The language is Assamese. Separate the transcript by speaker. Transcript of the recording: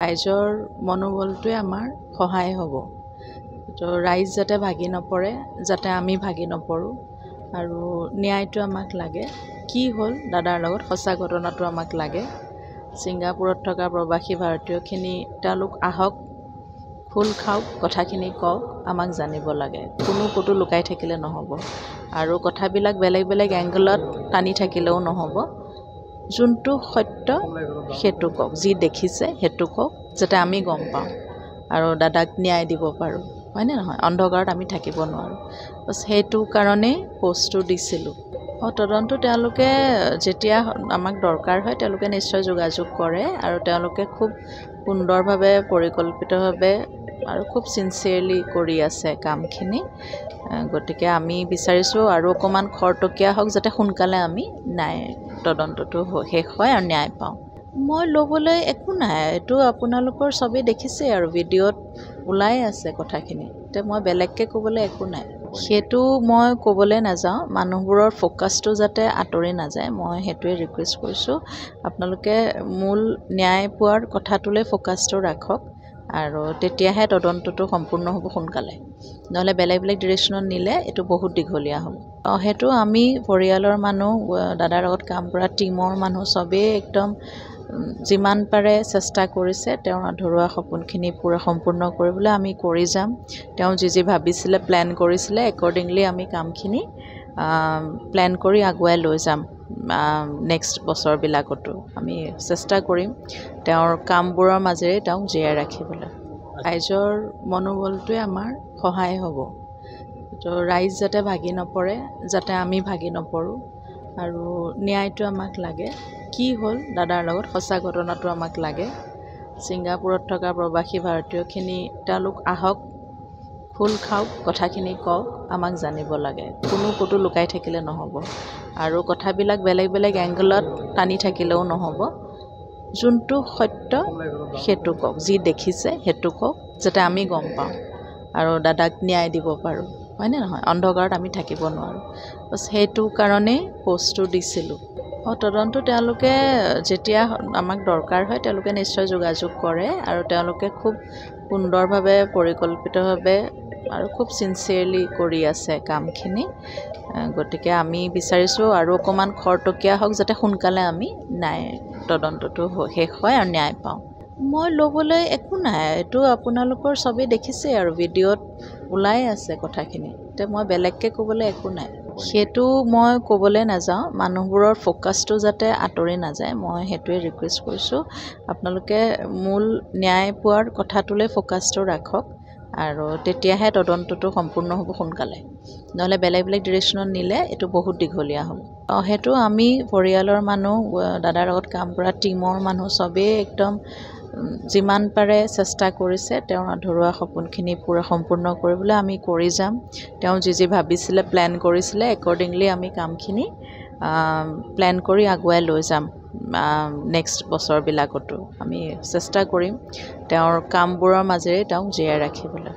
Speaker 1: ৰাইজৰ মনোবলটোৱে আমাৰ সহায় হ'ব। তো ৰাইজ যাতে ভাগি নপৰে, যাতে আমি ভাগি নপৰোঁ, আৰু ন্যায়টো আমাক লাগে। কি হ'ল দাদাৰ লগত, সঁচা ঘটনাটো আমাক লাগে। ছিংগাপুৰত থকা প্ৰবাসী ভাৰতীয়খিনি তেওঁলোক আহক, খোল খাওক, কথাখিনি কওক, আমাক জানিব লাগে। কোনো ক'তো লুকাই থাকিলে নহ'ব, আৰু কথাবিলাক বেলেগ বেলেগ এংগলত টানি থাকিলেও নহ'ব। যোনটো সত্য সেইটো কওক, যি দেখিছে সেইটো কওক, যাতে আমি গম পাওঁ আৰু দাদাক ন্যায় দিব পাৰোঁ, হয়নে নহয়? অন্ধকাৰত আমি থাকিব নোৱাৰোঁ। বছ সেইটো কাৰণেই পষ্টটো দিছিলোঁ। তদন্ত তেওঁলোকে যেতিয়া আমাক দৰকাৰ হয় তেওঁলোকে নিশ্চয় যোগাযোগ কৰে, আৰু তেওঁলোকে খুব সুন্দৰভাৱে পৰিকল্পিতভাৱে আৰু খুব চিনচিয়াৰলি কৰি আছে কামখিনি। গতিকে আমি বিচাৰিছোঁ আৰু অকণমান খৰতকীয়া হওক, যাতে সোনকালে আমি তদন্তটো শেষ হয় আৰু ন্যায় পাওঁ। মই ল'বলৈ একো নাই, এইটো আপোনালোকৰ চবেই দেখিছেই আৰু ভিডিঅ'ত ওলাই আছে কথাখিনি। এতিয়া মই বেলেগকৈ ক'বলৈ একো নাই। সেইটো মই ক'বলৈ নাযাওঁ, মানুহবোৰৰ ফ'কাছটো যাতে আঁতৰি নাযায়, মই সেইটোৱে ৰিকুৱেষ্ট কৰিছোঁ। আপোনালোকে মূল ন্যায় পোৱাৰ কথাটোলৈ ফ'কাছটো ৰাখক, আৰু তেতিয়াহে তদন্তটো সম্পূৰ্ণ হ'ব সোনকালে। নহ'লে বেলেগ বেলেগ ডিৰেকশ্যনত নিলে এইটো বহুত দীঘলীয়া হ'ব। সেইটো আমি পৰিয়ালৰ মানুহ, দাদাৰ লগত কাম কৰা টীমৰ মানুহ চবেই একদম যিমান পাৰে চেষ্টা কৰিছে তেওঁৰ আধৰুৱা সপোনখিনি পূৰা সম্পূৰ্ণ কৰিবলৈ। আমি কৰি যাম। তেওঁ যি ভাবিছিলে, প্লেন কৰিছিলে, একৰ্ডিংলি আমি কামখিনি প্লেন কৰি আগুৱাই লৈ যাম। নেক্সট বছৰবিলাকতো আমি চেষ্টা কৰিম তেওঁৰ কামবোৰৰ মাজেৰে তেওঁক জীয়াই ৰাখিবলৈ। ৰাইজৰ মনোবলটোৱে আমাৰ সহায় হ'ব। তো ৰাইজ যাতে ভাগি নপৰে, যাতে আমি ভাগি নপৰোঁ, আৰু ন্যায়টো আমাক লাগে। কি হ'ল দাদাৰ লগত, সঁচা ঘটনাটো আমাক লাগে। ছিংগাপুৰত থকা প্ৰবাসী ভাৰতীয়খিনি তেওঁলোক আহক, খোল খাওক, কথাখিনি কওক, আমাক জানিব লাগে। কোনো ক'তো লুকাই থাকিলে নহ'ব, আৰু কথাবিলাক বেলেগ বেলেগ এংগলত টানি থাকিলেও নহ'ব। যোনটো সত্য সেইটো কওক, যি দেখিছে সেইটো কওক, যাতে আমি গম পাওঁ আৰু দাদাক ন্যায় দিব পাৰোঁ, হয়নে নহয়? অন্ধকাৰত আমি থাকিব নোৱাৰোঁ। বছ সেইটো কাৰণেই পষ্টটো দিছিলোঁ। তদন্ত তেওঁলোকে যেতিয়া আমাক দৰকাৰ হয় তেওঁলোকে নিশ্চয় যোগাযোগ কৰে, আৰু তেওঁলোকে খুব সুন্দৰভাৱে পৰিকল্পিতভাৱে আৰু খুব চিনচিয়াৰলি কৰি আছে কামখিনি। গতিকে আমি বিচাৰিছোঁ আৰু অকণমান খৰতকীয়া হওক, যাতে সোনকালে আমি তদন্তটো শেষ হয় আৰু ন্যায় পাওঁ। মই ল'বলৈ একো নাই, এইটো আপোনালোকৰ চবেই দেখিছেই আৰু ভিডিঅ'ত ওলাই আছে কথাখিনি। এতিয়া মই বেলেগকৈ ক'বলৈ একো নাই। সেইটো মই ক'বলৈ নাযাওঁ, মানুহবোৰৰ ফ'কাছটো যাতে আঁতৰি নাযায়, মই সেইটোৱে ৰিকুৱেষ্ট কৰিছোঁ। আপোনালোকে মূল ন্যায় পোৱাৰ কথাটোলৈ ফ'কাছটো ৰাখক, আৰু তেতিয়াহে তদন্তটো সম্পূৰ্ণ হ'ব সোনকালে। নহ'লে বেলেগ বেলেগ ডিৰেকশ্যনত নিলে এইটো বহুত দীঘলীয়া হ'ব। সেইটো আমি পৰিয়ালৰ মানুহ, দাদাৰ লগত কাম কৰা টীমৰ মানুহ চবেই একদম যিমান পাৰে চেষ্টা কৰিছে তেওঁৰ আধৰুৱা সপোনখিনি পূৰা সম্পূৰ্ণ কৰিবলৈ। আমি কৰি যাম। তেওঁ যি ভাবিছিলে, প্লেন কৰিছিলে, একৰ্ডিংলি আমি কামখিনি প্লেন কৰি আগুৱাই লৈ যাম। নেক্সট বছৰবিলাকতো আমি চেষ্টা কৰিম তেওঁৰ কামবোৰৰ মাজেৰে তেওঁক জীয়াই ৰাখিবলৈ।